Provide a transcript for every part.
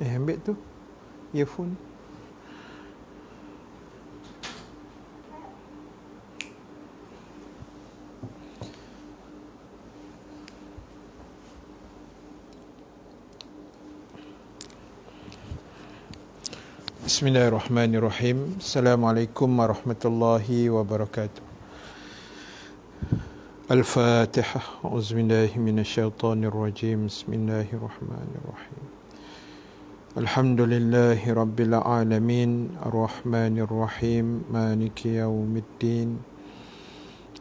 Ambil tu earphone. Bismillahirrahmanirrahim. Assalamualaikum warahmatullahi wabarakatuh. Al-Fatihah. A'udzubillahi minasyaitonirrajim. Bismillahirrahmanirrahim. Alhamdulillahi rabbil alamin. Ar-Rahmanir-Rahim. Maliki yaumiddin.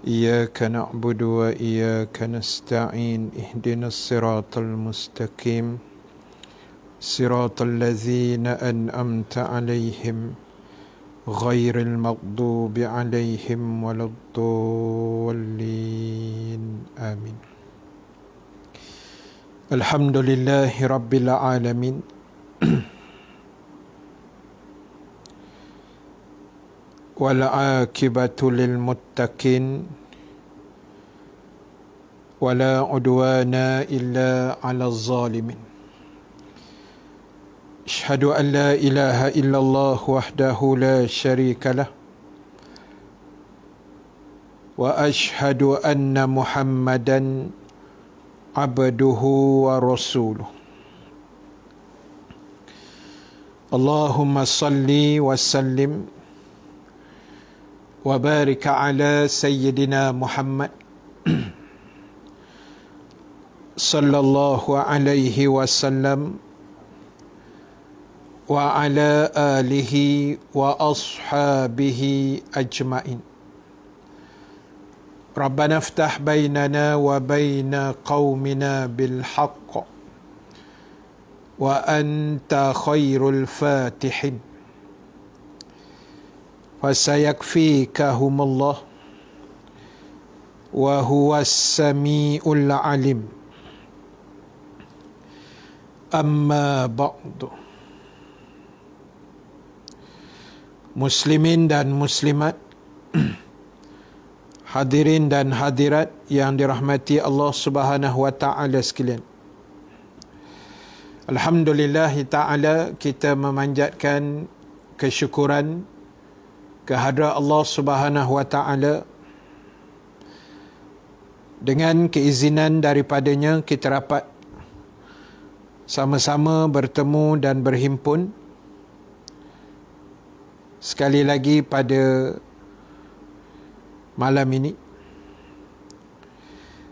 Iyyaka na'budu wa iyyaka nasta'in. Ihdinas siratal mustaqim. صراط الذين أنعمت عليهم غير المغضوب عليهم ولا الضالين آمين. الحمد لله رب العالمين والعاقبة للمتقين ولا عدوان إلا على الظالمين. أشهد أن لا إله إلا الله وحده لا شريك له وأشهد أن محمدا عبده ورسوله. اللهم صل وسلم وبارك على سيدنا محمد صلى الله عليه وسلم wa ala alihi wa ashabihi ajma'in. Rabbana iftah bainana wa baina qaumina bil haqq wa anta khairul fatihin. Fasayakfikahumullah wa huwas samiul alim. Amma ba'du. Muslimin dan muslimat, hadirin dan hadirat yang dirahmati Allah Subhanahu wa taala sekalian. Alhamdulillah taala, kita memanjatkan kesyukuran kehadrat Allah Subhanahu wa taala. Dengan keizinan daripadanya kita dapat sama-sama bertemu dan berhimpun sekali lagi pada malam ini.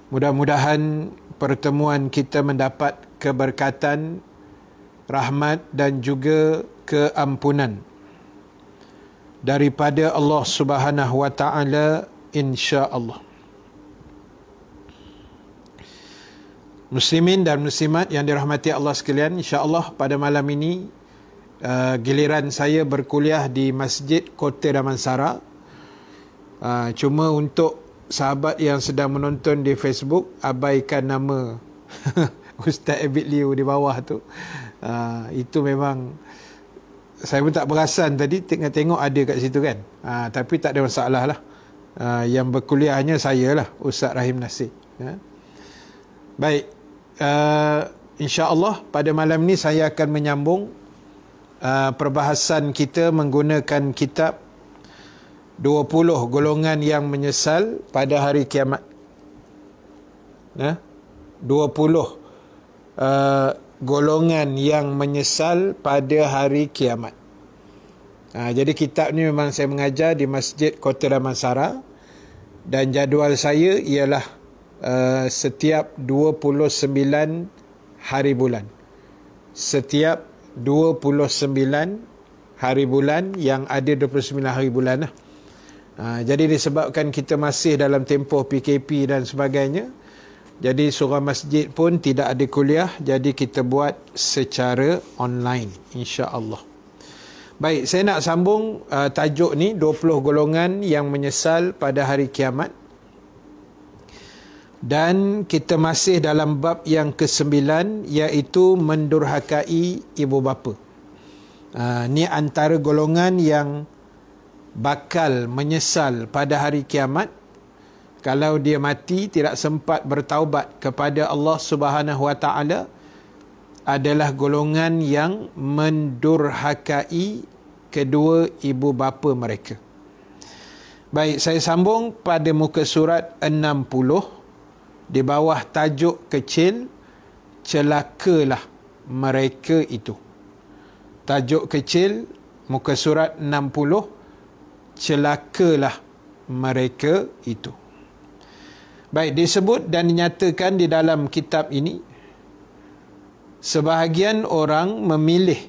Mudah-mudahan pertemuan kita mendapat keberkatan, rahmat dan juga keampunan daripada Allah Subhanahu wa taala, insya-Allah. Muslimin dan muslimat yang dirahmati Allah sekalian, insya-Allah pada malam ini giliran saya berkuliah di Masjid Kota Damansara. Cuma untuk sahabat yang sedang menonton di Facebook, abaikan nama Ustaz Abid Liu di bawah tu. Itu memang saya pun tak perasan tadi, tengok ada kat situ kan. Tapi tak ada masalah lah. Yang berkuliahnya saya lah, Ustaz Rahim Nasir. Baik, insya-Allah pada malam ni saya akan menyambung perbahasan kita menggunakan kitab 20 golongan yang menyesal pada hari kiamat. 20 golongan yang menyesal pada hari kiamat. Jadi kitab ni memang saya mengajar di Masjid Kota Damansara, dan jadual saya ialah setiap 29 hari bulan. Setiap 29 hari bulan, yang ada 29 hari bulan lah. Jadi disebabkan kita masih dalam tempoh PKP dan sebagainya, jadi surah masjid pun tidak ada kuliah, jadi kita buat secara online, insya-Allah. Baik, saya nak sambung tajuk ni, 20 golongan yang menyesal pada hari kiamat. Dan kita masih dalam bab yang ke-9, iaitu mendurhakai ibu bapa. Ni antara golongan yang bakal menyesal pada hari kiamat kalau dia mati tidak sempat bertaubat kepada Allah Subhanahu wa taala, adalah golongan yang mendurhakai kedua ibu bapa mereka. Baik, saya sambung pada muka surat 60 di bawah tajuk kecil, celakalah mereka itu. Tajuk kecil muka surat 60, celakalah mereka itu. Baik, disebut dan dinyatakan di dalam kitab ini, sebahagian orang memilih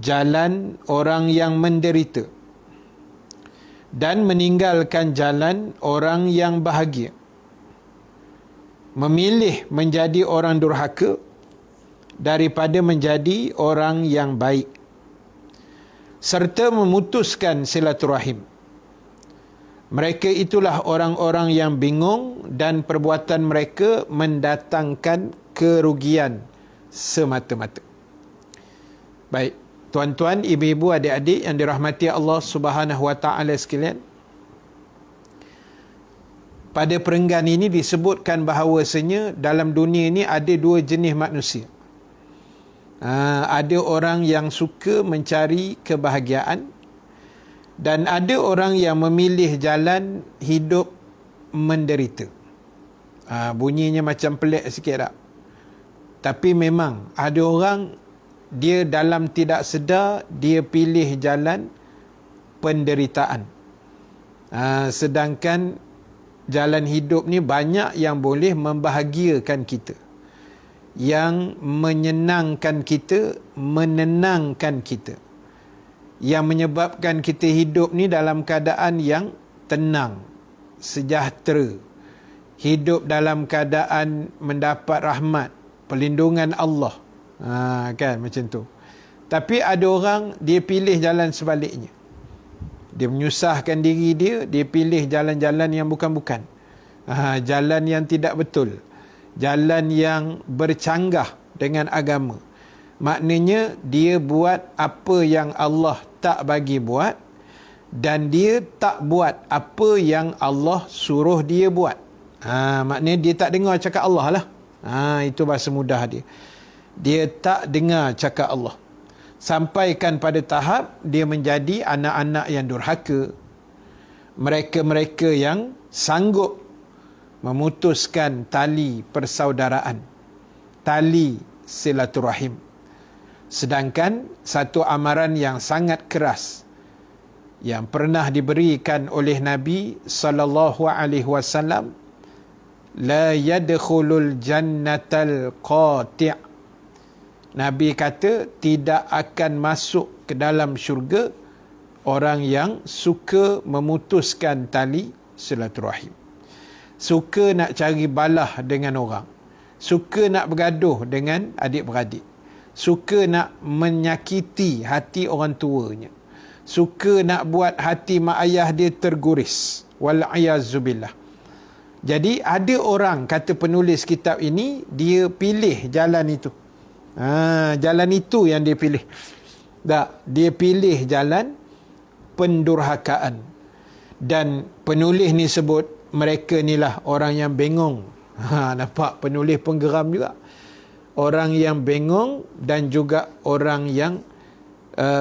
jalan orang yang menderita dan meninggalkan jalan orang yang bahagia. Memilih menjadi orang durhaka daripada menjadi orang yang baik, serta memutuskan silaturahim. Mereka itulah orang-orang yang bingung dan perbuatan mereka mendatangkan kerugian semata-mata. Baik, tuan-tuan, ibu-ibu, adik-adik yang dirahmati Allah Subhanahu wa taala sekalian, pada perenggan ini disebutkan bahawasanya dalam dunia ini ada dua jenis manusia. Ada orang yang suka mencari kebahagiaan dan ada orang yang memilih jalan hidup menderita. Bunyinya macam pelik sikit tak? Tapi memang ada orang dia dalam tidak sedar dia pilih jalan penderitaan. Sedangkan jalan hidup ni banyak yang boleh membahagiakan kita, yang menyenangkan kita, menenangkan kita, yang menyebabkan kita hidup ni dalam keadaan yang tenang, sejahtera, hidup dalam keadaan mendapat rahmat, perlindungan Allah. Kan macam tu. Tapi ada orang dia pilih jalan sebaliknya. Dia menyusahkan diri dia, dia pilih jalan-jalan yang bukan-bukan. Jalan yang tidak betul. Jalan yang bercanggah dengan agama. Maknanya dia buat apa yang Allah tak bagi buat dan dia tak buat apa yang Allah suruh dia buat. Maknanya dia tak dengar cakap Allah lah. Itu bahasa mudah dia. Dia tak dengar cakap Allah. Sampaikan pada tahap dia menjadi anak-anak yang durhaka. Mereka-mereka yang sanggup memutuskan tali persaudaraan, tali silaturahim. Sedangkan satu amaran yang sangat keras yang pernah diberikan oleh Nabi sallallahu alaihi wasallam, la yadkhulul jannatal qati'. Nabi kata tidak akan masuk ke dalam syurga orang yang suka memutuskan tali silaturahim. Suka nak cari balah dengan orang, suka nak bergaduh dengan adik-beradik, suka nak menyakiti hati orang tuanya, suka nak buat hati mak ayah dia terguris. Wal'ayazubillah. Jadi ada orang, kata penulis kitab ini, dia pilih jalan itu. Jalan itu yang dia pilih. Tak, dia pilih jalan pendurhakaan. Dan penulis ni sebut mereka inilah orang yang bengong. Nampak penulis pun geram juga. Orang yang bengong dan juga orang yang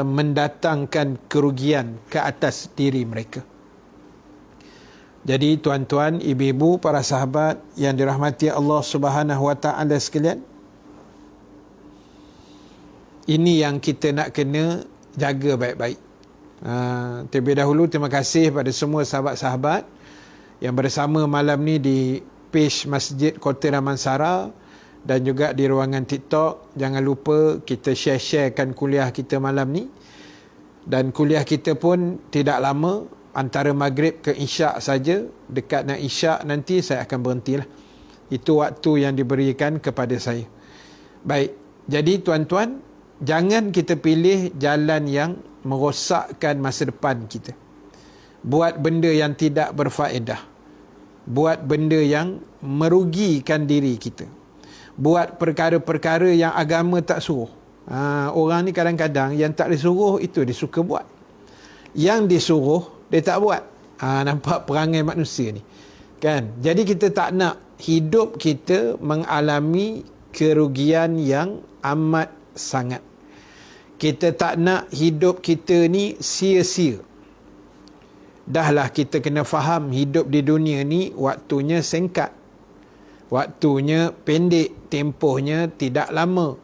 mendatangkan kerugian ke atas diri mereka. Jadi tuan-tuan, ibu-ibu, para sahabat yang dirahmati Allah Subhanahu wa taala sekalian, ini yang kita nak kena jaga baik-baik. Terlebih dahulu terima kasih pada semua sahabat-sahabat yang bersama malam ni di page Masjid Kota Damansara dan juga di ruangan TikTok. Jangan lupa kita share-sharekan kuliah kita malam ni. Dan kuliah kita pun tidak lama, antara maghrib ke isyak saja. Dekat nak isyak nanti saya akan berhentilah. Itu waktu yang diberikan kepada saya. Baik, jadi tuan-tuan, jangan kita pilih jalan yang merosakkan masa depan kita. Buat benda yang tidak berfaedah. Buat benda yang merugikan diri kita. Buat perkara-perkara yang agama tak suruh. Orang ni kadang-kadang yang tak disuruh itu dia suka buat. Yang disuruh dia tak buat. Nampak perangai manusia ni. Kan? Jadi kita tak nak hidup kita mengalami kerugian yang amat sangat. Kita tak nak hidup kita ni sia-sia. Dahlah kita kena faham hidup di dunia ni waktunya singkat. Waktunya pendek, tempohnya tidak lama.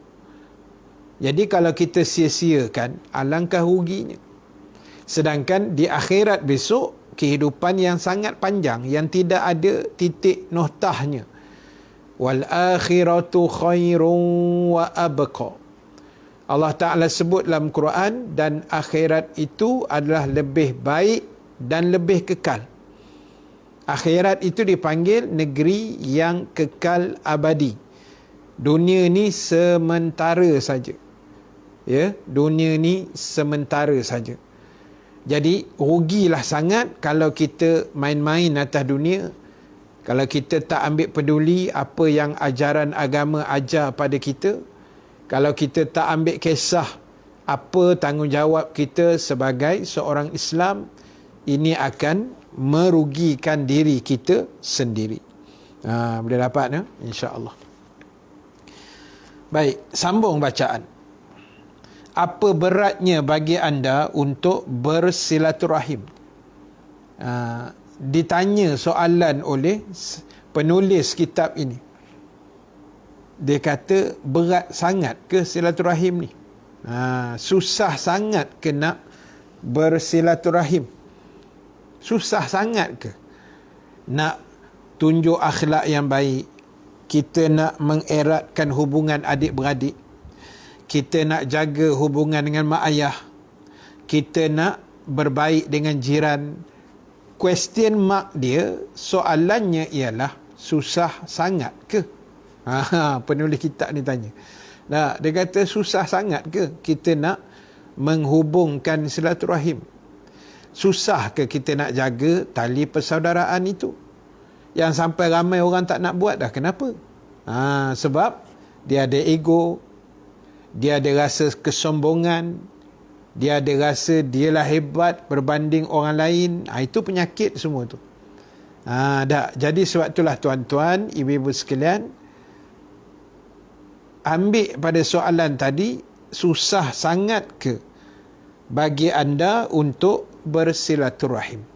Jadi kalau kita sia-siakan, alangkah ruginya. Sedangkan di akhirat besok, kehidupan yang sangat panjang, yang tidak ada titik noktahnya. Wal akhiratu khairun wa abqa. Allah Ta'ala sebut dalam Quran, dan akhirat itu adalah lebih baik dan lebih kekal. Akhirat itu dipanggil negeri yang kekal abadi. Dunia ni sementara saja. Ya, dunia ni sementara saja. Jadi rugilah sangat kalau kita main-main atas dunia. Kalau kita tak ambil peduli apa yang ajaran agama ajar pada kita. Kalau kita tak ambil kisah apa tanggungjawab kita sebagai seorang Islam, ini akan merugikan diri kita sendiri. Boleh dapat ya? InsyaAllah. Baik, sambung bacaan. Apa beratnya bagi anda untuk bersilaturahim? Ditanya soalan oleh penulis kitab ini. Dia kata, berat sangat ke silaturahim ni? Susah sangat ke nak bersilaturahim? Susah sangat ke nak tunjuk akhlak yang baik? Kita nak mengeratkan hubungan adik-beradik. Kita nak jaga hubungan dengan mak ayah. Kita nak berbaik dengan jiran. Question mark dia, soalannya ialah, susah sangat ke? Penulis kitab ni tanya. Nah, dia kata susah sangat ke kita nak menghubungkan silaturahim? Susah ke kita nak jaga tali persaudaraan itu? Yang sampai ramai orang tak nak buat dah. Kenapa? Sebab dia ada ego, dia ada rasa kesombongan, dia ada rasa dialah hebat berbanding orang lain. Itu penyakit semua tu. Jadi sebab itulah tuan-tuan, ibu-ibu sekalian, ambil pada soalan tadi, susah sangat ke bagi anda untuk bersilaturahim?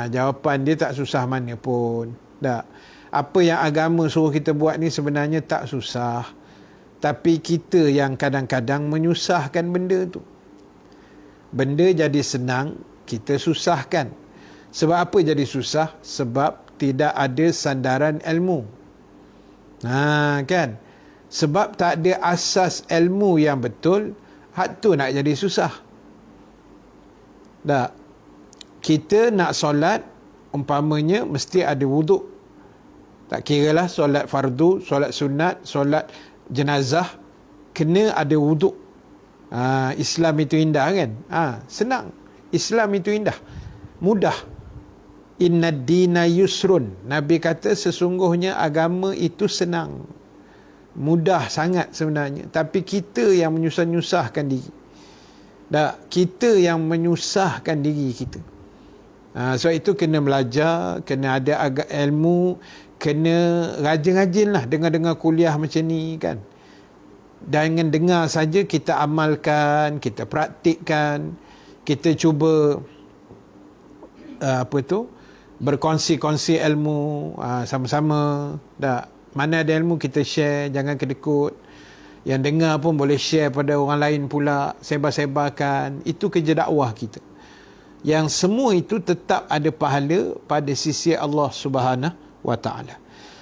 Jawapan dia tak susah mana pun. Tak. Apa yang agama suruh kita buat ni sebenarnya tak susah. Tapi kita yang kadang-kadang menyusahkan benda tu. Benda jadi senang, kita susahkan. Sebab apa jadi susah? Sebab tidak ada sandaran ilmu. Kan? Sebab tak ada asas ilmu yang betul, hak tu nak jadi susah. Tak. Kita nak solat, umpamanya mesti ada wuduk. Tak kiralah solat fardu, solat sunat, solat jenazah, kena ada wuduk. Islam itu indah kan? Senang. Islam itu indah. Mudah. Inna dina yusrun. Nabi kata sesungguhnya agama itu senang. Mudah sangat sebenarnya. Tapi kita yang menyusah-nyusahkan diri. Kita yang menyusahkan diri kita. Sebab itu kena belajar, kena ada ilmu, kena rajin-rajin lah dengar-dengar kuliah macam ni kan. Dengan dengar saja kita amalkan, kita praktikkan, kita cuba berkongsi-kongsi ilmu sama-sama. Mana ada ilmu kita share, jangan kedekut. Yang dengar pun boleh share pada orang lain pula, sebar-sebarkan. Itu kerja dakwah kita. Yang semua itu tetap ada pahala pada sisi Allah Subhanahu wa ta'ala.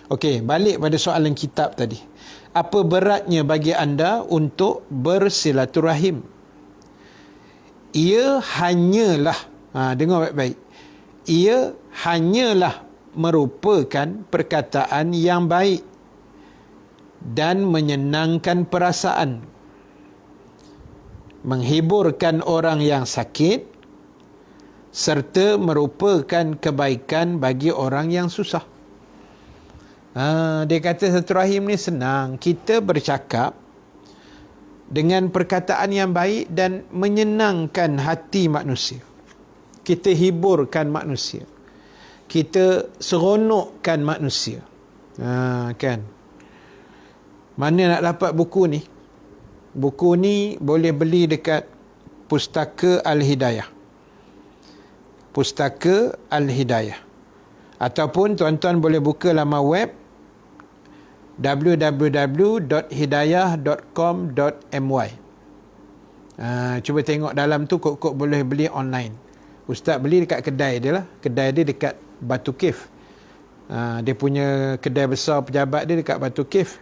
Okey, balik pada soalan kitab tadi. Apa beratnya bagi anda untuk bersilaturahim? Ia hanyalah, dengar baik-baik. Ia hanyalah merupakan perkataan yang baik dan menyenangkan perasaan, menghiburkan orang yang sakit, serta merupakan kebaikan bagi orang yang susah. Dia kata silaturahim ni senang. Kita bercakap dengan perkataan yang baik dan menyenangkan hati manusia. Kita hiburkan manusia. Kita seronokkan manusia. Kan? Mana nak dapat buku ni? Buku ni boleh beli dekat Pustaka Al-Hidayah. Pustaka Al-Hidayah. Ataupun tuan-tuan boleh buka laman web www.hidayah.com.my. Cuba tengok dalam tu, kok boleh beli online. Ustaz beli dekat kedai dia lah. Kedai dia dekat Batu Cave. Dia punya kedai besar pejabat dia dekat Batu Cave.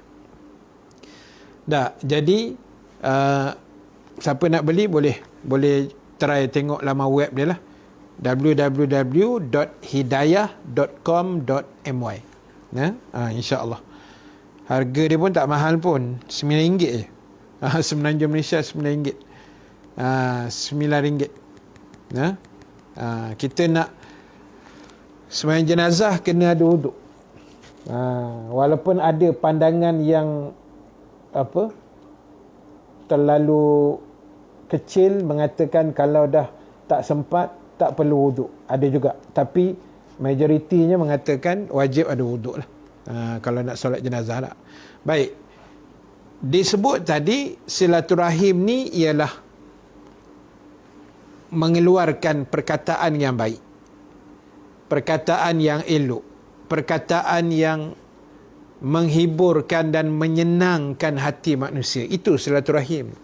Jadi siapa nak beli boleh try tengok laman web dia lah, www.hidayah.com.my. InsyaAllah. Harga dia pun tak mahal pun, RM9 je. Semenanjung Malaysia RM9. RM9. Kita nak sembahyang jenazah kena ada wuduk. Walaupun ada pandangan yang terlalu kecil mengatakan kalau dah tak sempat tak perlu wuduk, ada juga, tapi majoritinya mengatakan wajib ada wuduk lah kalau nak solat jenazah lah. Baik, disebut tadi silaturahim ni ialah mengeluarkan perkataan yang baik, perkataan yang elok, perkataan yang menghiburkan dan menyenangkan hati manusia. Itu silaturahim.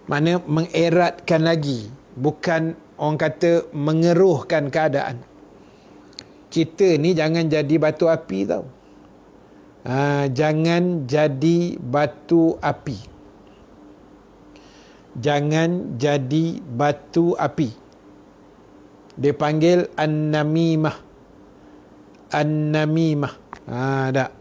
Mana mengeratkan lagi, bukan orang kata mengeruhkan keadaan. Kita ni jangan jadi batu api tau. Jangan jadi batu api. Jangan jadi batu api. Dia panggil an-namimah. An-namimah. Tak.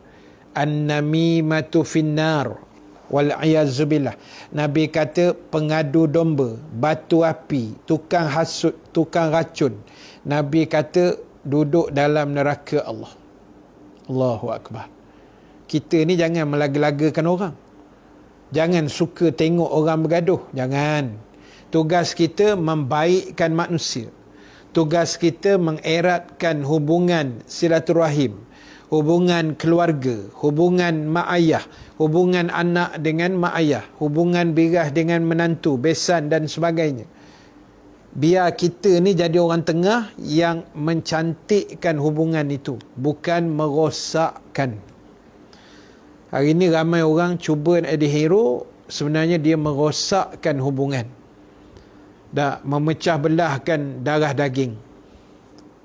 An-namimatu finnar wal'iyazubillah. Nabi kata pengadu domba, batu api, tukang hasut, tukang racun, Nabi kata duduk dalam neraka Allah. Allahu Akbar. Kita ni jangan melaga-lagakan orang. Jangan suka tengok orang bergaduh. Jangan. Tugas kita membaikkan manusia. Tugas kita mengeratkan hubungan silaturahim, hubungan keluarga, hubungan mak ayah, hubungan anak dengan mak ayah, hubungan birah dengan menantu, besan dan sebagainya. Biar kita ni jadi orang tengah yang mencantikkan hubungan itu, bukan merosakkan. Hari ini ramai orang cuba nak jadi hero, sebenarnya dia merosakkan hubungan. Memecah belahkan darah daging,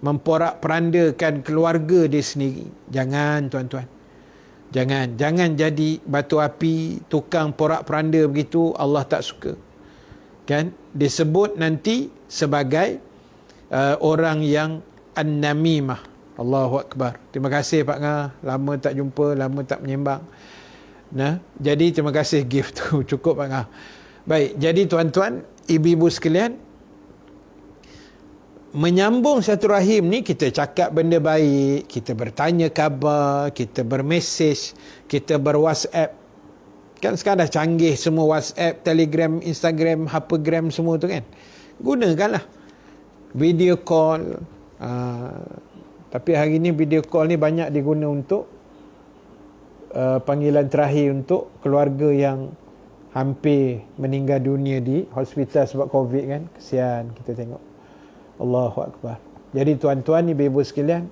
memporak-perandakan keluarga dia sendiri. Jangan tuan-tuan. Jangan jadi batu api, tukang porak-peranda begitu. Allah tak suka. Kan? Disebut nanti sebagai orang yang an-namimah. Allahu Akbar. Terima kasih Pak Ngah. Lama tak jumpa, lama tak menyembang. Jadi terima kasih gift tu. Cukup Pak Ngah. Baik, jadi tuan-tuan, ibu-ibu sekalian, menyambung silaturahim ni, kita cakap benda baik, kita bertanya khabar, kita bermesej, kita berwhatsapp. Kan sekarang dah canggih semua, WhatsApp, Telegram, Instagram, Hapagram semua tu kan. Gunakanlah. Video call. Tapi hari ni video call ni banyak diguna untuk panggilan terakhir untuk keluarga yang hampir meninggal dunia di hospital sebab COVID kan. Kesian kita tengok. Allahu Akbar. Jadi tuan-tuan, ibu-ibu sekalian,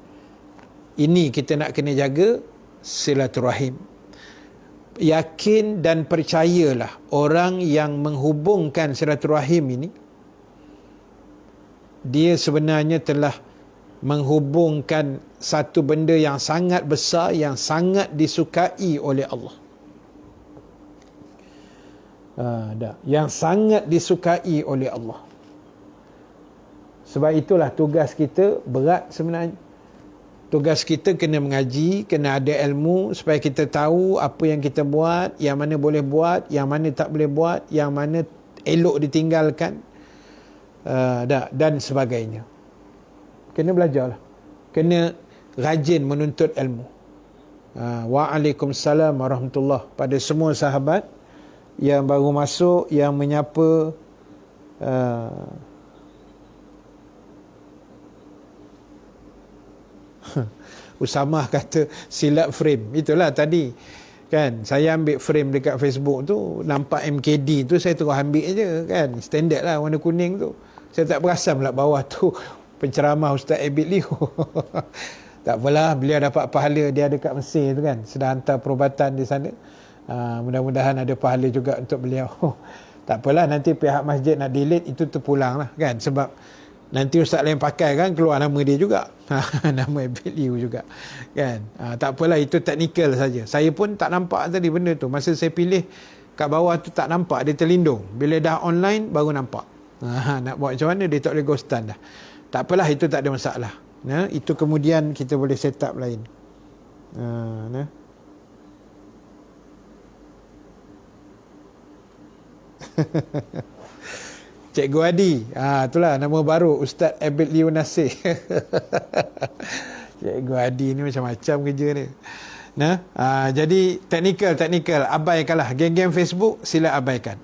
ini kita nak kena jaga silaturahim. Yakin dan percayalah, orang yang menghubungkan silaturahim ini, dia sebenarnya telah menghubungkan satu benda yang sangat besar, yang sangat disukai oleh Allah. Yang sangat disukai oleh Allah. Sebab itulah tugas kita berat sebenarnya. Tugas kita kena mengaji, kena ada ilmu supaya kita tahu apa yang kita buat, yang mana boleh buat, yang mana tak boleh buat, yang mana elok ditinggalkan, dan sebagainya. Kena belajarlah. Kena rajin menuntut ilmu. Waalaikumsalam warahmatullahi pada semua sahabat yang baru masuk, yang menyapa. Usamah kata silap frame. Itulah tadi. Kan, saya ambil frame dekat Facebook tu, nampak MKD tu, saya terus ambil je kan. Standard lah warna kuning tu. Saya tak perasan pula bawah tu penceramah Ustaz Abid Liu. Tak apalah, beliau dapat pahala dia dekat Mesir tu kan. Sedang hantar perubatan di sana. Mudah-mudahan ada pahala juga untuk beliau. Tak apalah, nanti pihak masjid nak delete, itu terpulang lah kan. Sebab nanti ustaz lain pakai kan, keluar nama dia juga. Nama Abid Liu juga kan. Tak apalah, itu teknikal saja. Saya pun tak nampak tadi benda tu. Masa saya pilih kat bawah tu tak nampak, dia terlindung. Bila dah online baru nampak. Nak buat macam mana, dia tak boleh ghostan dah. Tak apalah, itu tak ada masalah. Itu kemudian kita boleh set up lain. Cikgu Adi, itulah nama baru Ustaz Abid Liu Nasir. Cikgu Adi ni macam-macam kerja dia. Jadi teknikal abaikanlah. Geng-geng Facebook sila abaikan.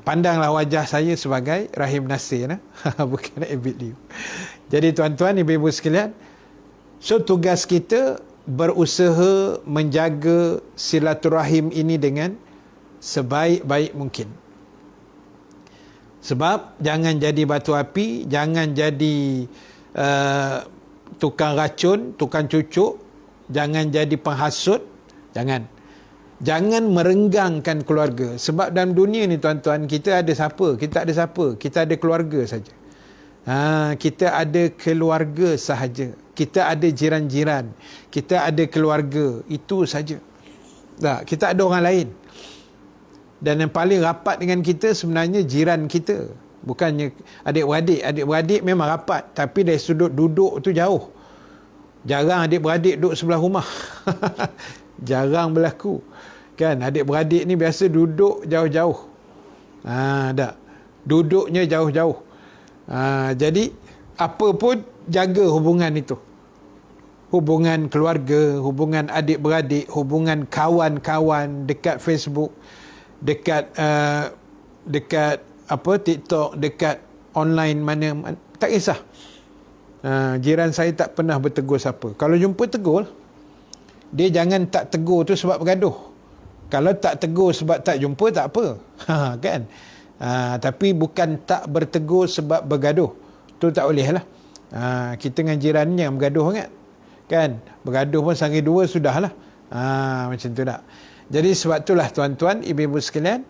Pandanglah wajah saya sebagai Rahim Nasir, bukan Abid Liu. Jadi tuan-tuan, ibu-ibu sekalian, so tugas kita berusaha menjaga silaturahim ini dengan sebaik-baik mungkin. Sebab jangan jadi batu api, jangan jadi tukang racun, tukang cucuk, jangan jadi penghasut, jangan merenggangkan keluarga. Sebab dalam dunia ni tuan-tuan, kita ada siapa? Kita ada siapa? Kita ada keluarga saja. Kita ada keluarga sahaja. Kita ada jiran-jiran, kita ada keluarga, itu saja. Kita ada orang lain. Dan yang paling rapat dengan kita sebenarnya jiran kita. Bukannya adik-beradik. Adik-beradik memang rapat, tapi dari sudut duduk tu jauh. Jarang adik-beradik duduk sebelah rumah. Jarang berlaku. Kan, adik-beradik ni biasa duduk jauh-jauh. Duduknya jauh-jauh. Jadi apa pun jaga hubungan itu. Hubungan keluarga, hubungan adik-beradik, hubungan kawan-kawan dekat Facebook, dekat TikTok, dekat online mana, tak kisah. Jiran saya tak pernah bertegur siapa. Kalau jumpa tegur, dia jangan tak tegur tu sebab bergaduh. Kalau tak tegur sebab tak jumpa, tak apa. Kan? Tapi bukan tak bertegur sebab bergaduh. Tu tak boleh lah. Kita dengan jiran ni jangan bergaduh kan? Bergaduh pun sehari dua sudahlah. Macam tu tak. Jadi sebab itulah tuan-tuan, ibu-ibu sekalian,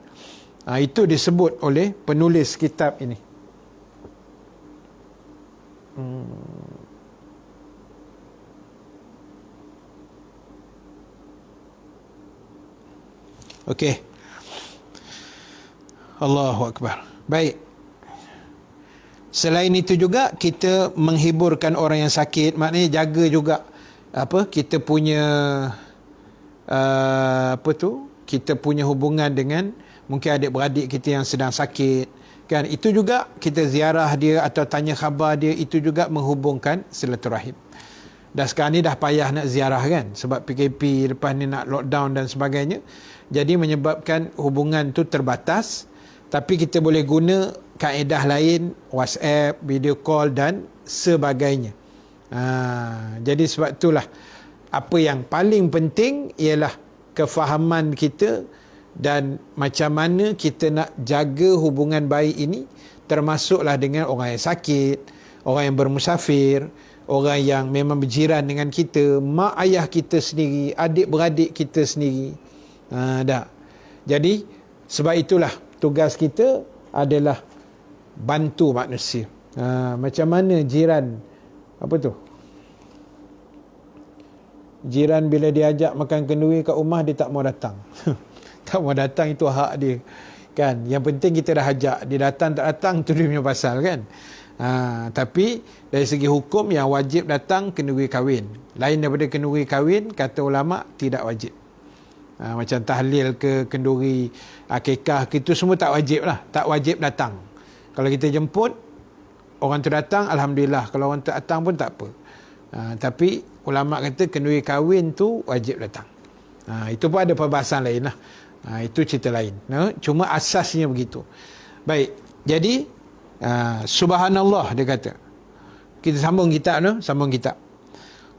itu disebut oleh penulis kitab ini. Okey. Allahu Akbar. Baik. Selain itu juga kita menghiburkan orang yang sakit, maknanya jaga juga kita punya kita punya hubungan dengan mungkin adik-beradik kita yang sedang sakit kan. Itu juga kita ziarah dia atau tanya khabar dia, itu juga menghubungkan silaturahim. Dah sekarang ni dah payah nak ziarah kan, sebab PKP, lepas ni nak lockdown dan sebagainya. Jadi menyebabkan hubungan tu terbatas. Tapi kita boleh guna kaedah lain, WhatsApp, video call dan sebagainya. Jadi sebab itulah, apa yang paling penting ialah kefahaman kita dan macam mana kita nak jaga hubungan baik ini, termasuklah dengan orang yang sakit, orang yang bermusafir, orang yang memang berjiran dengan kita, mak ayah kita sendiri, adik-beradik kita sendiri. Jadi sebab itulah tugas kita adalah bantu manusia. Macam mana jiran, jiran bila diajak makan kenduri kat rumah, dia tak mau datang. Tak mau datang, itu hak dia kan. Yang penting kita dah ajak, dia datang tak datang tu dia punya pasal kan. Tapi dari segi hukum, yang wajib datang kenduri kahwin. Lain daripada kenduri kahwin, kata ulama, tidak wajib. Macam tahlil ke, kenduri akikah ke, itu semua tak wajib lah. Tak wajib datang. Kalau kita jemput, orang tu datang, alhamdulillah. Kalau orang tak datang pun tak apa. Tapi ulama kata kenduri kahwin tu wajib datang. Itu pun ada perbahasan lain lah. Itu cerita lain. Cuma asasnya begitu. Baik. Jadi subhanallah, dia kata. Kita sambung kitab.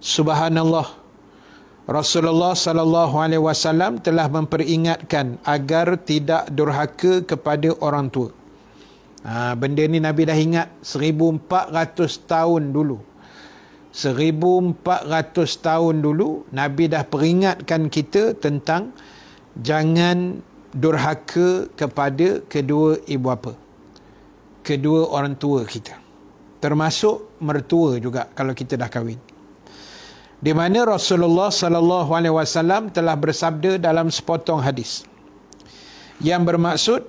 Subhanallah. Rasulullah sallallahu alaihi wasallam telah memperingatkan agar tidak durhaka kepada orang tua. Benda ni Nabi dah ingat 1400 tahun dulu. 1400 tahun dulu Nabi dah peringatkan kita tentang jangan durhaka kepada kedua ibu bapa, kedua orang tua kita, termasuk mertua juga kalau kita dah kahwin. Di mana Rasulullah sallallahu alaihi wasallam telah bersabda dalam sepotong hadis yang bermaksud,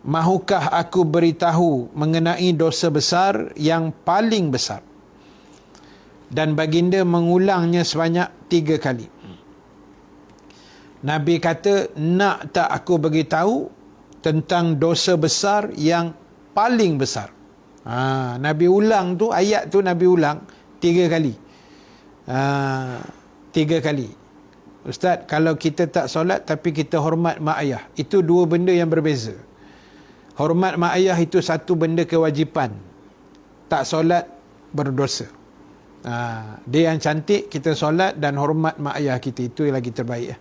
mahukah aku beritahu mengenai dosa besar yang paling besar? Dan baginda mengulangnya sebanyak 3 kali. Nabi kata, nak tak aku beritahu tentang dosa besar yang paling besar? Nabi ulang tu, ayat tu Nabi ulang 3 kali. 3 kali. Ustaz, kalau kita tak solat tapi kita hormat mak ayah, itu 2 benda yang berbeza. Hormat mak ayah itu satu benda kewajipan. Tak solat berdosa. Dia yang cantik, kita solat dan hormat mak ayah kita, itu yang lagi terbaik.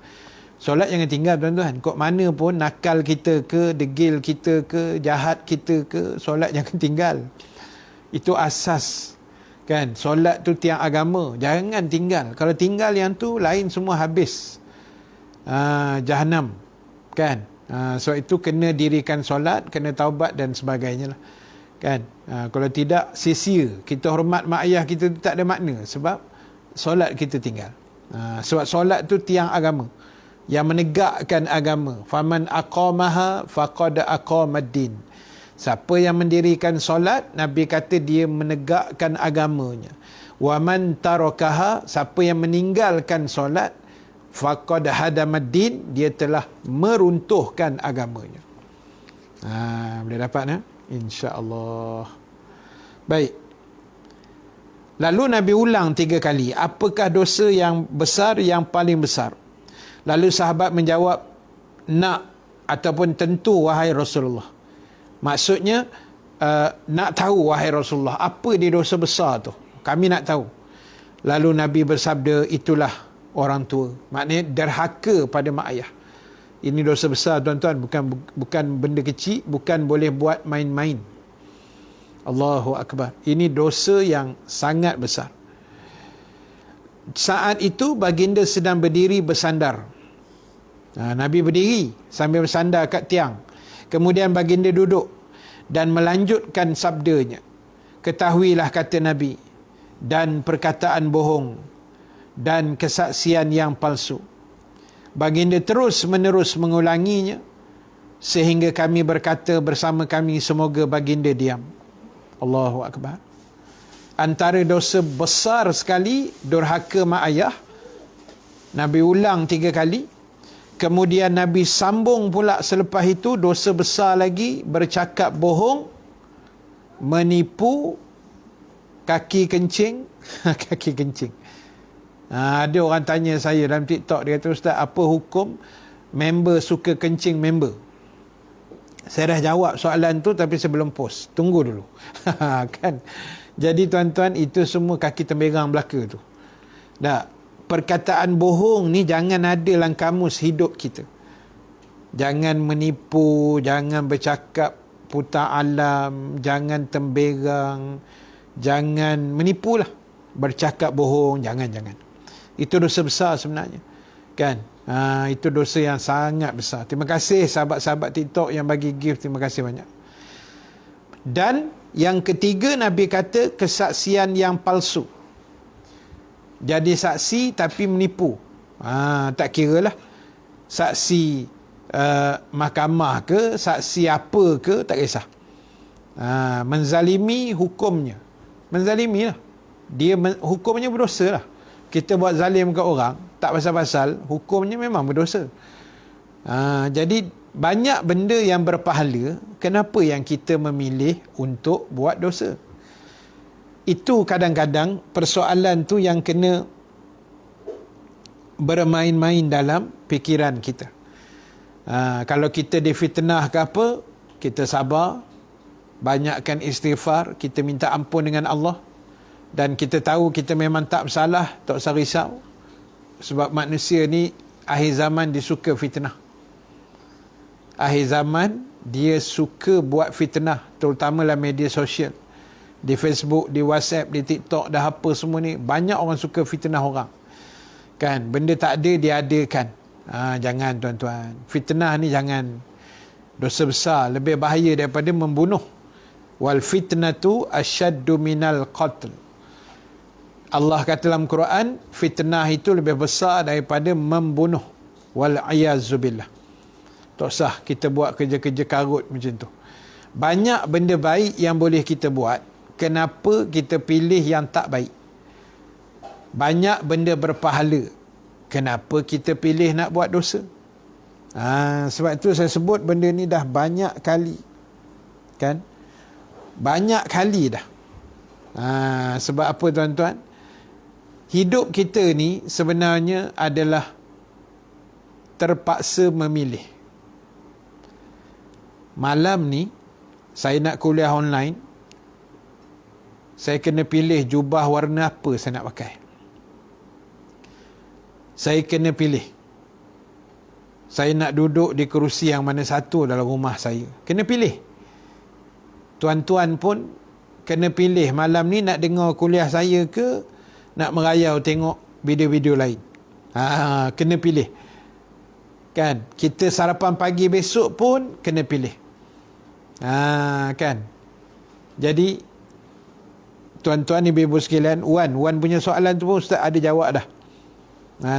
Solat jangan tinggal tuan-tuan. Kok mana pun nakal kita ke, degil kita ke, jahat kita ke, solat jangan tinggal. Itu asas. Kan, solat tu tiang agama, jangan tinggal. Kalau tinggal yang tu, lain semua habis. Jahannam. Kan? Sebab itu kena dirikan solat, kena taubat dan sebagainya lah. Kan? Kalau tidak, sia-sia. Kita hormat mak ayah kita tu tak ada makna. Sebab solat kita tinggal. Sebab solat tu tiang agama yang menegakkan agama. Faman aqamaha faqad aqamaddin. Siapa yang mendirikan solat, Nabi kata dia menegakkan agamanya. Wa man tarakaha, siapa yang meninggalkan solat, faqad hadamaddin, dia telah meruntuhkan agamanya. Boleh dapat insya-Allah. Baik. Lalu Nabi ulang 3 kali, apakah dosa yang besar, yang paling besar? Lalu sahabat menjawab, nak ataupun tentu wahai Rasulullah. Maksudnya, nak tahu wahai Rasulullah, apa dia dosa besar tu? Kami nak tahu. Lalu Nabi bersabda, itulah orang tua. Maknanya derhaka pada mak ayah. Ini dosa besar tuan-tuan, bukan benda kecil, bukan boleh buat main-main. Allahu Akbar. Ini dosa yang sangat besar. Saat itu baginda sedang berdiri bersandar. Nabi berdiri sambil bersandar kat tiang. Kemudian baginda duduk dan melanjutkan sabdanya. Ketahuilah, kata Nabi, dan perkataan bohong dan kesaksian yang palsu. Baginda terus menerus mengulanginya sehingga kami berkata bersama kami, semoga baginda diam. Allahu Akbar. Antara dosa besar sekali durhaka mak ayah. Nabi ulang 3 kali. Kemudian Nabi sambung pula selepas itu, dosa besar lagi, bercakap bohong, menipu, kaki kencing. Kaki kencing. Ada orang tanya saya dalam TikTok, dia kata, Ustaz, apa hukum member suka kencing member? Saya dah jawab soalan tu tapi sebelum post. Tunggu dulu. Kan? Jadi tuan-tuan, itu semua kaki temberang belaka tu. Dah. Perkataan bohong ni jangan ada dalam kamus hidup kita. Jangan menipu, jangan bercakap putar alam, jangan temberang, jangan menipulah. Bercakap bohong, jangan. Itu dosa besar sebenarnya. Kan? Itu dosa yang sangat besar. Terima kasih sahabat-sahabat TikTok yang bagi gift, terima kasih banyak. Dan yang ketiga, Nabi kata kesaksian yang palsu. Jadi saksi tapi menipu. Tak kira lah. Saksi mahkamah ke, saksi apa ke, tak kisah. Menzalimi hukumnya. Menzalimi lah. Dia hukumnya berdosa lah. Kita buat zalim ke orang, tak pasal-pasal, hukumnya memang berdosa. Jadi banyak benda yang berpahala, kenapa yang kita memilih untuk buat dosa? Itu kadang-kadang persoalan tu yang kena bermain-main dalam fikiran kita. Kalau kita difitnah ke apa, kita sabar, banyakkan istighfar, kita minta ampun dengan Allah, dan kita tahu kita memang tak bersalah, tak usah risau. Sebab manusia ni akhir zaman dia suka fitnah. Akhir zaman dia suka buat fitnah, terutamalah media sosial. Di Facebook, di WhatsApp, di TikTok, dah apa semua ni, banyak orang suka fitnah orang. Kan, benda tak ada dia adakan. Jangan tuan-tuan. Fitnah ni jangan. Dosa besar, lebih bahaya daripada membunuh. Wal fitnatu asyaddu minal qatl. Allah kata dalam Quran, fitnah itu lebih besar daripada membunuh. Wal ayazubillah. Tak usah kita buat kerja-kerja karut macam tu. Banyak benda baik yang boleh kita buat. Kenapa kita pilih yang tak baik? Banyak benda berpahala. Kenapa kita pilih nak buat dosa? Sebab itu saya sebut benda ni dah banyak kali. Kan? Banyak kali dah. Sebab apa tuan-tuan? Hidup kita ni sebenarnya adalah terpaksa memilih. Malam ni, saya nak kuliah online. Saya kena pilih jubah warna apa saya nak pakai. Saya kena pilih. Saya nak duduk di kerusi yang mana satu dalam rumah saya. Kena pilih. Tuan-tuan pun kena pilih malam ni nak dengar kuliah saya ke nak merayau tengok video-video lain. Kena pilih. Kan? Kita sarapan pagi besok pun kena pilih. Kan? Jadi tuan-tuan ibu-ibu sekalian, Wan punya soalan tu pun Ustaz ada jawab dah.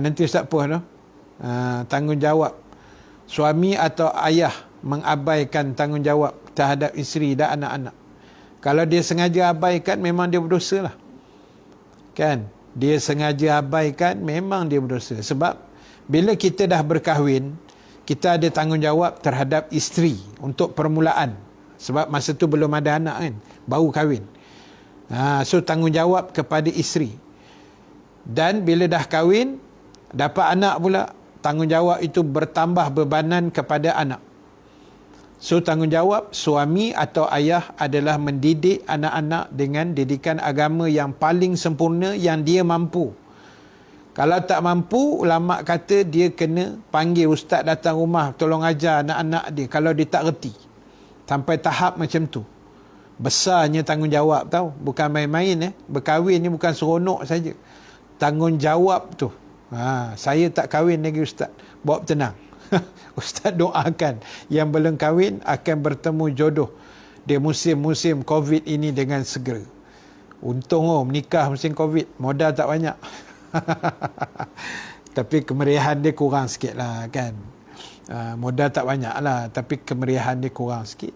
Nanti Ustaz pun tanggungjawab suami atau ayah mengabaikan tanggungjawab terhadap isteri dan anak-anak. Kalau dia sengaja abaikan, memang dia berdosa lah. Kan? Dia sengaja abaikan, memang dia berdosa. Sebab bila kita dah berkahwin, kita ada tanggungjawab terhadap isteri untuk permulaan. Sebab masa tu belum ada anak kan, baru kahwin. So tanggungjawab kepada isteri. Dan bila dah kahwin, dapat anak pula, tanggungjawab itu bertambah bebanan kepada anak. So tanggungjawab suami atau ayah adalah mendidik anak-anak dengan didikan agama yang paling sempurna yang dia mampu. Kalau tak mampu, ulama kata dia kena panggil ustaz datang rumah tolong ajar anak-anak dia kalau dia tak reti. Sampai tahap macam tu. Besarnya tanggungjawab tau, bukan main-main Berkahwin ni bukan seronok saja. Tanggungjawab tu. Saya tak kahwin lagi ustaz. Bawa tenang. Ustaz doakan yang belum kahwin akan bertemu jodoh di musim-musim Covid ini dengan segera. Untung menikah musim Covid, modal tak banyak. Tapi kemeriahan dia kurang sikit lah kan. Modal tak banyak lah, tapi kemeriahan dia kurang sikit.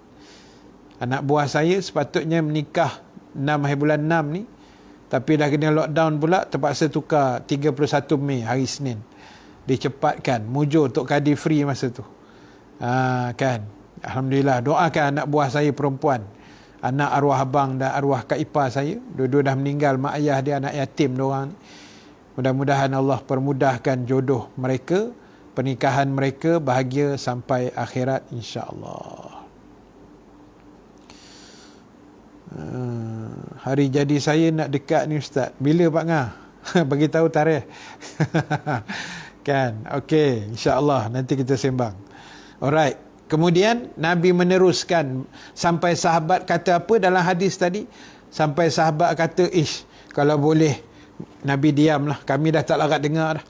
Anak buah saya sepatutnya menikah 6 hari bulan 6 ni, tapi dah kena lockdown pula, terpaksa tukar 31 Mei hari Senin. Dicepatkan, mujur Tok Kadi free masa tu. Kan. Alhamdulillah, doakan anak buah saya perempuan, anak arwah abang dan arwah kak ipar saya, dua-dua dah meninggal, mak ayah dia anak yatim diorang. Mudah-mudahan Allah permudahkan jodoh mereka, pernikahan mereka bahagia sampai akhirat insya-Allah. Hari jadi saya nak dekat ni ustaz. Bila Pak Ngah? Bagi tahu tarikh. Kan? Okey, insya-Allah nanti kita sembang. Alright. Kemudian Nabi meneruskan sampai sahabat kata apa dalam hadis tadi? Sampai sahabat kata, kalau boleh Nabi diamlah, kami dah tak larat dengar dah.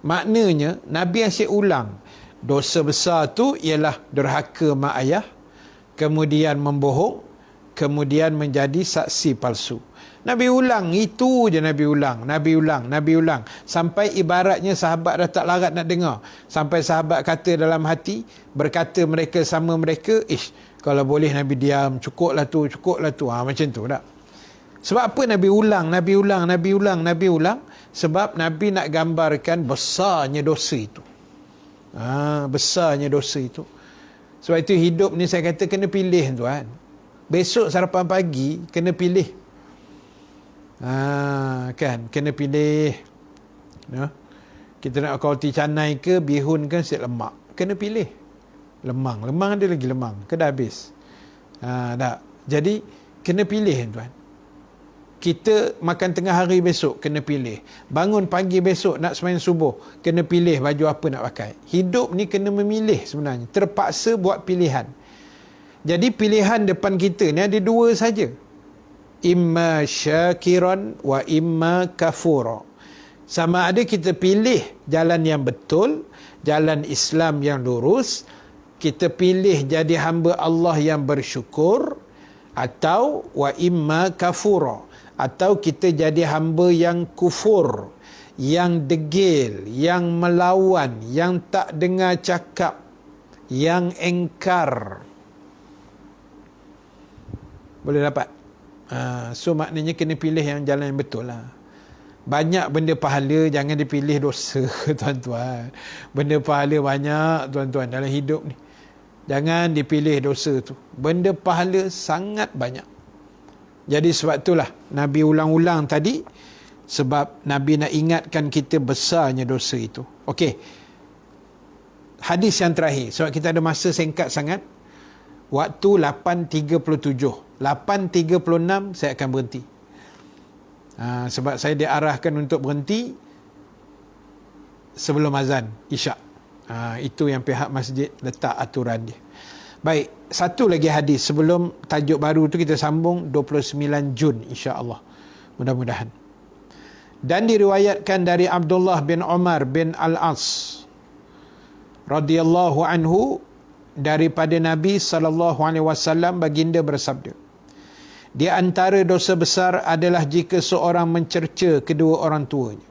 Maknanya Nabi asyik ulang. Dosa besar tu ialah derhaka mak ayah, kemudian membohong, kemudian menjadi saksi palsu. Nabi ulang, itu je Nabi ulang. Sampai ibaratnya sahabat dah tak larat nak dengar. Sampai sahabat kata dalam hati, berkata mereka sama mereka, kalau boleh Nabi diam, cukuplah tu. Macam tu tak? Sebab apa Nabi ulang? Sebab Nabi nak gambarkan besarnya dosa itu. Besarnya dosa itu. Sebab itu hidup ni saya kata kena pilih tuan. Besok sarapan pagi kena pilih. Kan, kena pilih. Kita nak roti canai ke bihun ke nasi lemak, kena pilih. Lemang ada lagi lemang ke dah habis. Tak. Jadi kena pilih tuan. Kita makan tengah hari besok, kena pilih. Bangun pagi besok nak sembahyang subuh, kena pilih baju apa nak pakai. Hidup ni kena memilih sebenarnya. Terpaksa buat pilihan. Jadi pilihan depan kita ni ada dua saja. Imma syakiran wa imma kafura. Sama ada kita pilih jalan yang betul, jalan Islam yang lurus, kita pilih jadi hamba Allah yang bersyukur, atau wa imma kafura, atau kita jadi hamba yang kufur, yang degil, yang melawan, yang tak dengar cakap, yang engkar. Boleh dapat? So maknanya kena pilih yang jalan yang betul lah. Banyak benda pahala, jangan dipilih dosa tuan-tuan. Benda pahala banyak tuan-tuan dalam hidup ni. Jangan dipilih dosa tu. Benda pahala sangat banyak. Jadi sebab itulah Nabi ulang-ulang tadi, sebab Nabi nak ingatkan kita besarnya dosa itu. Okey. Hadis yang terakhir, sebab kita ada masa singkat sangat. Waktu 8.37. 8.36 saya akan berhenti. Sebab saya diarahkan untuk berhenti sebelum azan Isyak. Itu yang pihak masjid letak aturan dia. Baik, satu lagi hadis sebelum tajuk baru tu kita sambung 29 Jun insya-Allah. Mudah-mudahan. Dan diriwayatkan dari Abdullah bin Umar bin Al-As radhiyallahu anhu, daripada Nabi SAW, baginda bersabda, di antara dosa besar adalah jika seorang mencerca kedua orang tuanya.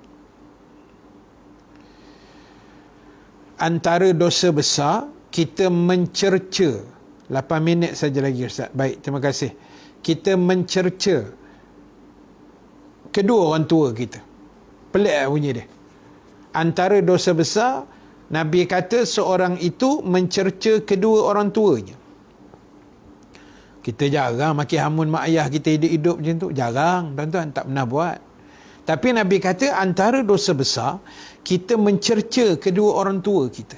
Antara dosa besar, kita mencerca. 8 minit saja lagi Ustaz. Baik, terima kasih. Kita mencerca kedua orang tua kita. Pelik bunyi dia. Antara dosa besar, Nabi kata seorang itu mencerca kedua orang tuanya. Kita jarang maki hamun mak ayah kita hidup-hidup macam tu. Jarang, tuan-tuan, tak pernah buat. Tapi Nabi kata antara dosa besar, kita mencerca kedua orang tua kita.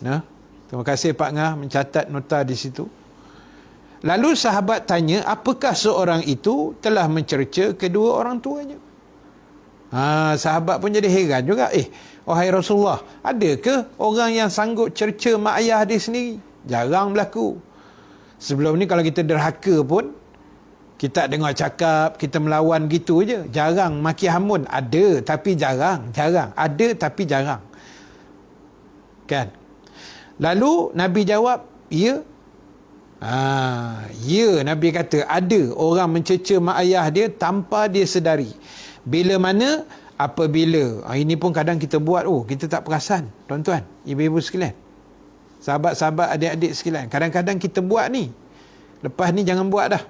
Nah, terima kasih Pak Ngah mencatat nota di situ. Lalu sahabat tanya, apakah seorang itu telah mencerca kedua orang tuanya? Sahabat pun jadi heran juga. Wahai Rasulullah, adakah orang yang sanggup cerca mak ayah dia sendiri? Jarang berlaku. Sebelum ni kalau kita derhaka pun, kita dengar cakap, kita melawan gitu je. Jarang maki hamun. Ada tapi jarang. Ada tapi jarang. Kan? Lalu Nabi jawab, ya. Ya, Nabi kata ada orang mencerca mak ayah dia tanpa dia sedari. Bila mana? Apabila. Ini pun kadang kita buat, kita tak perasan. Tuan-tuan, ibu-ibu sekalian, sahabat-sahabat, adik-adik sekalian, kadang-kadang kita buat ni. Lepas ni jangan buat dah.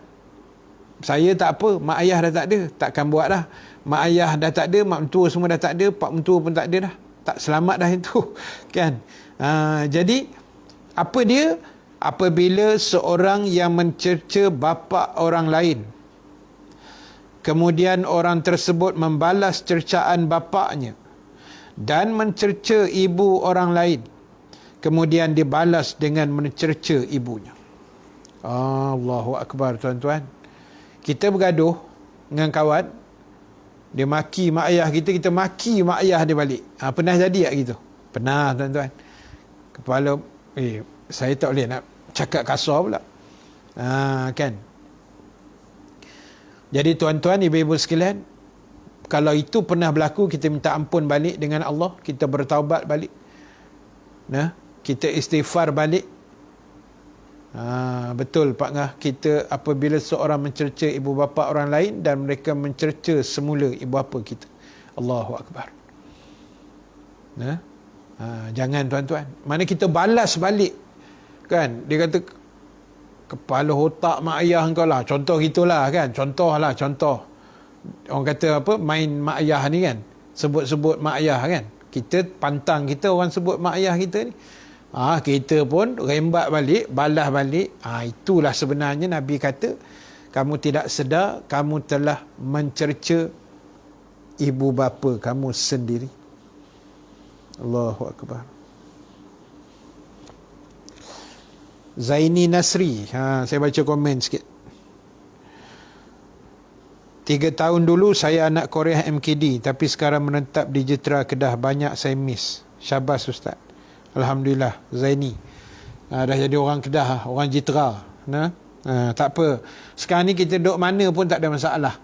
Saya tak apa, mak ayah dah tak ada, takkan buat dah. Mak ayah dah tak ada, mak mentua semua dah tak ada, pak mentua pun tak ada dah. Tak selamat dah itu. Kan? Jadi, apa dia? Apabila seorang yang mencerca bapa orang lain, kemudian orang tersebut membalas cercaan bapaknya dan mencerca ibu orang lain, kemudian dibalas dengan mencerca ibunya. Allahu Akbar, tuan-tuan. Kita bergaduh dengan kawan, dia maki mak ayah kita, kita maki mak ayah dia balik. Pernah jadi tak gitu? Pernah, tuan-tuan. Kepala, saya tak boleh nak cakap kasar pula. Kan? Jadi tuan-tuan, ibu-ibu sekalian, kalau itu pernah berlaku, kita minta ampun balik dengan Allah, kita bertaubat balik. Kita istighfar balik. Betul Pak Ngah, kita apabila seorang mencerca ibu bapa orang lain dan mereka mencerca semula ibu bapa kita. Allahu Akbar. Jangan tuan-tuan. Mana kita balas balik. Kan? Dia kata, kepala otak mak ayah engkau lah. Contoh gitulah kan. Contoh. Orang kata apa, main mak ayah ni kan. Sebut-sebut mak ayah kan. Kita pantang kita orang sebut mak ayah kita ni. Kita pun rembat balik, balas balik. Itulah sebenarnya Nabi kata, kamu tidak sedar, kamu telah mencerca ibu bapa kamu sendiri. Allahu Akbar. Zaini Nasri, saya baca komen sikit. 3 tahun dulu saya anak Korea MKD, tapi sekarang menetap di Jitra Kedah. Banyak saya miss. Syabas Ustaz. Alhamdulillah. Zaini dah jadi orang Kedah, orang Jitra. Tak apa. Sekarang ni kita duduk mana pun tak ada masalah,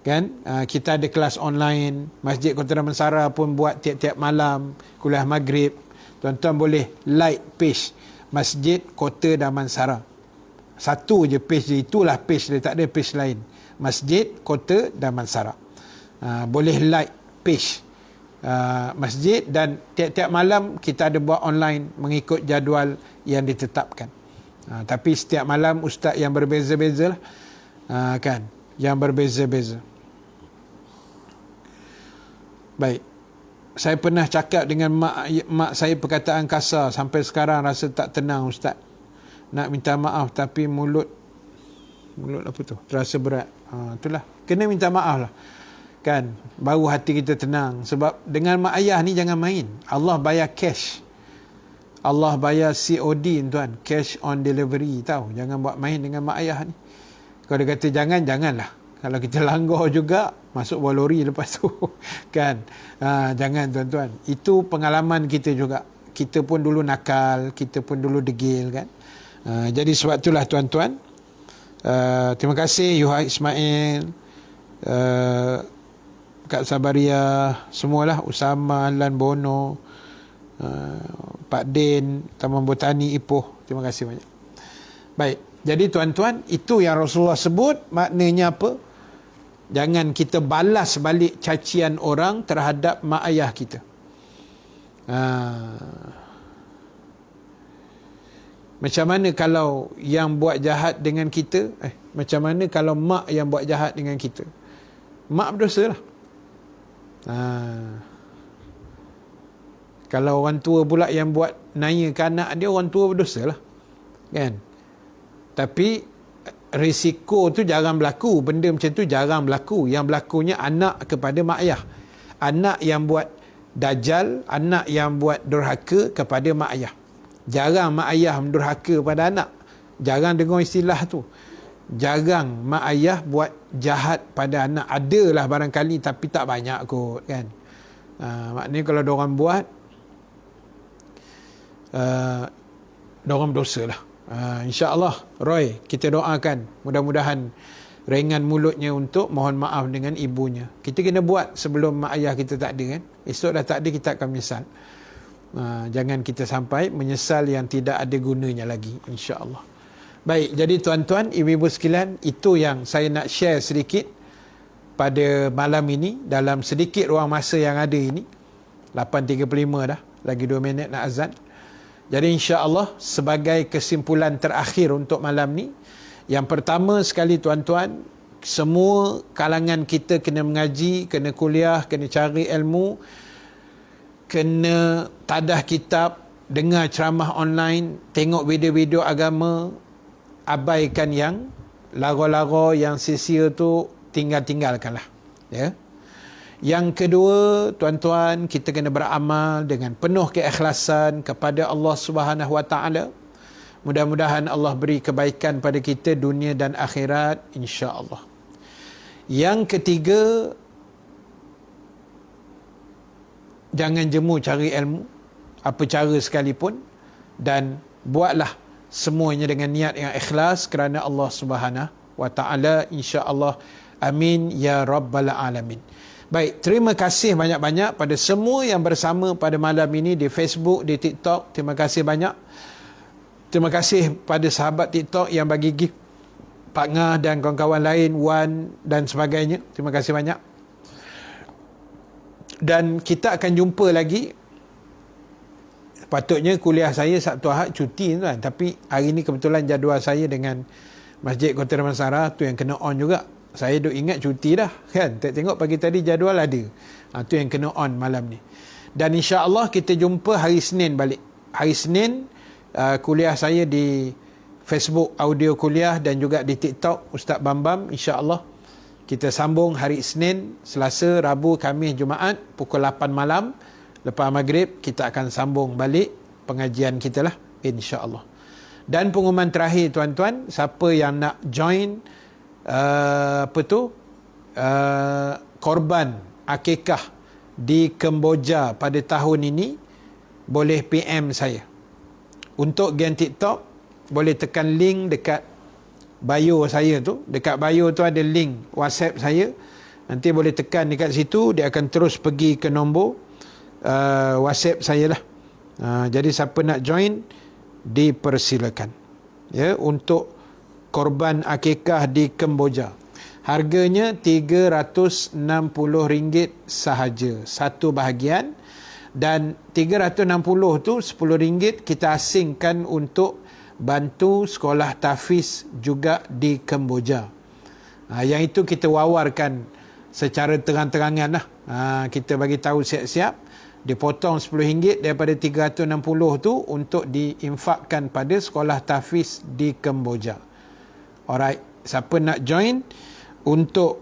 kan? Kita ada kelas online. Masjid Kota Damansara pun buat tiap-tiap malam kuliah maghrib. Tuan-tuan boleh like page Masjid Kota Damansara. Satu je page dia, itulah page dia, tak ada page lain. Masjid Kota Damansara. Boleh like page masjid, dan tiap-tiap malam kita ada buat online mengikut jadual yang ditetapkan. Tapi setiap malam ustaz yang berbeza-beza lah, kan, yang berbeza-beza. Baik, saya pernah cakap dengan mak saya perkataan kasar, sampai sekarang rasa tak tenang ustaz. Nak minta maaf tapi mulut apa tu, terasa berat. Itulah, kena minta maaf lah, kan, baru hati kita tenang. Sebab dengan mak ayah ni jangan main. Allah bayar cash, Allah bayar COD tuan, cash on delivery, tahu. Jangan buat main dengan mak ayah ni. Kalau dia kata janganlah. Kalau kita langgar juga, masuk bawah lori lepas tu. Kan? Jangan tuan-tuan. Itu pengalaman kita juga. Kita pun dulu nakal, kita pun dulu degil, kan. Jadi sebab itulah tuan-tuan, terima kasih Yuha Ismail, Kak Sabaria, semualah, Usama, Lan Bono, Pak Din, Taman Botani Ipoh. Terima kasih banyak. Baik, jadi tuan-tuan, itu yang Rasulullah sebut. Maknanya apa? Jangan kita balas balik cacian orang terhadap mak ayah kita. Macam mana kalau yang buat jahat dengan kita? Macam mana kalau mak yang buat jahat dengan kita? Mak berdosa lah. Kalau orang tua pula yang buat naya ke anak dia, orang tua berdosa lah, kan? Tapi risiko tu jarang berlaku. Benda macam tu jarang berlaku. Yang berlakunya anak kepada mak ayah. Anak yang buat dajal, anak yang buat durhaka kepada mak ayah. Jarang mak ayah mendurhaka pada anak. Jarang dengar istilah tu. Jarang mak ayah buat jahat pada anak. Adalah barangkali, tapi tak banyak kot, kan. Maknanya kalau diorang buat, diorang berdosa lah. InsyaAllah Roy, kita doakan mudah-mudahan ringan mulutnya untuk mohon maaf dengan ibunya. Kita kena buat sebelum mak ayah kita tak ada, kan. Esok dah tak ada, kita akan menyesal. Jangan kita sampai menyesal yang tidak ada gunanya lagi, insya-Allah. Baik, jadi tuan-tuan, ibu-ibu sekalian, itu yang saya nak share sedikit pada malam ini dalam sedikit ruang masa yang ada ini. 8.35 dah, lagi 2 minit nak azan. Jadi insya-Allah sebagai kesimpulan terakhir untuk malam ni, yang pertama sekali tuan-tuan, semua kalangan kita kena mengaji, kena kuliah, kena cari ilmu, kena tadah kitab, dengar ceramah online, tengok video-video agama, abaikan yang lara-lara, yang sia-sia tu tinggalkanlah, ya. Yang kedua, tuan-tuan, kita kena beramal dengan penuh keikhlasan kepada Allah Subhanahu Wa Taala. Mudah-mudahan Allah beri kebaikan pada kita dunia dan akhirat, insya-Allah. Yang ketiga, jangan jemu cari ilmu apa cara sekalipun, dan buatlah semuanya dengan niat yang ikhlas kerana Allah Subhanahu Wa Taala, insya-Allah. Amin ya rabbal alamin. Baik, terima kasih banyak-banyak pada semua yang bersama pada malam ini di Facebook, di TikTok. Terima kasih banyak. Terima kasih pada sahabat TikTok yang bagi gift, Pak Ngah dan kawan-kawan lain, Wan dan sebagainya. Terima kasih banyak. Dan kita akan jumpa lagi. Patutnya kuliah saya Sabtu Ahad cuti tuan, tapi hari ni kebetulan jadual saya dengan Masjid Kota Damansara tu yang kena on juga. Saya duk ingat cuti dah, kan. Tengok pagi tadi jadual ada. Tu yang kena on malam ni. Dan insya-Allah kita jumpa hari Senin balik. Hari Senin kuliah saya di Facebook audio kuliah dan juga di TikTok Ustaz Bambam, insya-Allah. Kita sambung hari Senin, Selasa, Rabu, Khamis, Jumaat pukul 8 malam. Lepas maghrib kita akan sambung balik pengajian kita lah, insya-Allah. Dan pengumuman terakhir tuan-tuan, siapa yang nak join korban akikah di Kemboja pada tahun ini, boleh PM saya. Untuk game TikTok, boleh tekan link dekat bio saya tu. Dekat bio tu ada link WhatsApp saya. Nanti boleh tekan dekat situ, dia akan terus pergi ke nombor WhatsApp saya lah. Jadi siapa nak join, dipersilakan. Ya, untuk korban akikah di Kemboja. Harganya RM360 sahaja satu bahagian, dan 360 tu RM10 kita asingkan untuk bantu sekolah tahfiz juga di Kemboja. Yang itu kita wawarkan secara terang-terangan lah. Kita bagi tahu siap-siap, dipotong RM10 daripada 360 tu untuk diinfakkan pada sekolah tahfiz di Kemboja. Alright, siapa nak join? Untuk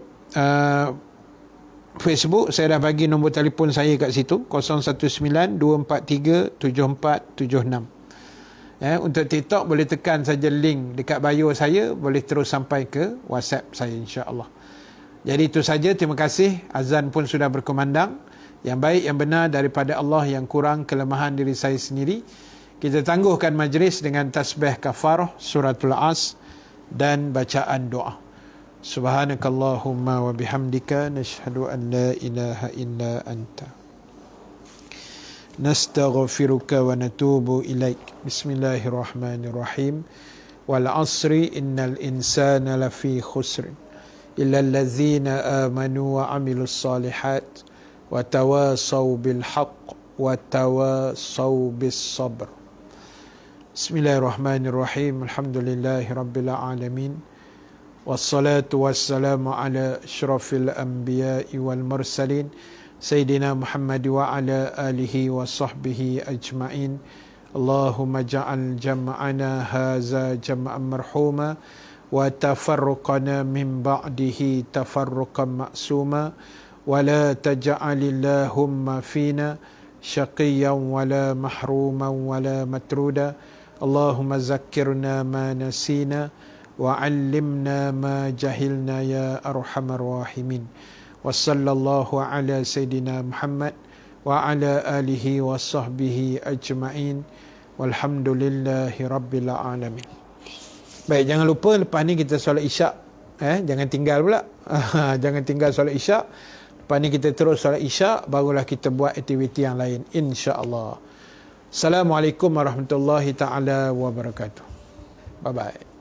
Facebook, saya dah bagi nombor telefon saya kat situ, 019-243-7476. Untuk TikTok boleh tekan saja link dekat bio saya, boleh terus sampai ke WhatsApp saya, insya-Allah. Jadi itu saja, terima kasih. Azan pun sudah berkumandang. Yang baik, yang benar daripada Allah, yang kurang kelemahan diri saya sendiri. Kita tangguhkan majlis dengan tasbih kafarah, suratul As, dan bacaan doa. Subhanakallahumma wa bihamdika, nashhadu an la ilaha illa anta, nastaghfiruka wa natubu ilaik. Bismillahirrahmanirrahim. Wal asri innal insana lafi khusr illa allazina amanu wa amilus salihat wa tawasaw bil haqq wa tawasaw bis sabr. Bismillahirrahmanirrahim. Alhamdulillahi rabbil alamin. Wassalatu wassalamu ala asyrafil anbiya'i wal mursalin Sayyidina Muhammad wa ala alihi wa sahbihi ajma'in. Allahumma ja'al jam'ana haza jam'an marhuma wa tafarruqana min ba'dihi tafarruqan ma'suma wa la taj'alillahumma fina syaqiyyan wa la mahruman wa la matruda. Allahumma zakkirna ma nasina وعلمنا ما جهلنا يا أرحم الراحمين. وصلى الله على سيدنا محمد وعلى آله وصحبه أجمعين والحمد لله رب العالمين. Baik, jangan lupa lepas ni kita solat isyak. Jangan tinggal pula. Jangan tinggal solat isyak. Lepas ni kita terus solat isyak, barulah kita buat aktiviti yang lain, insya-Allah. Assalamualaikum warahmatullahi taala wabarakatuh. Bye bye.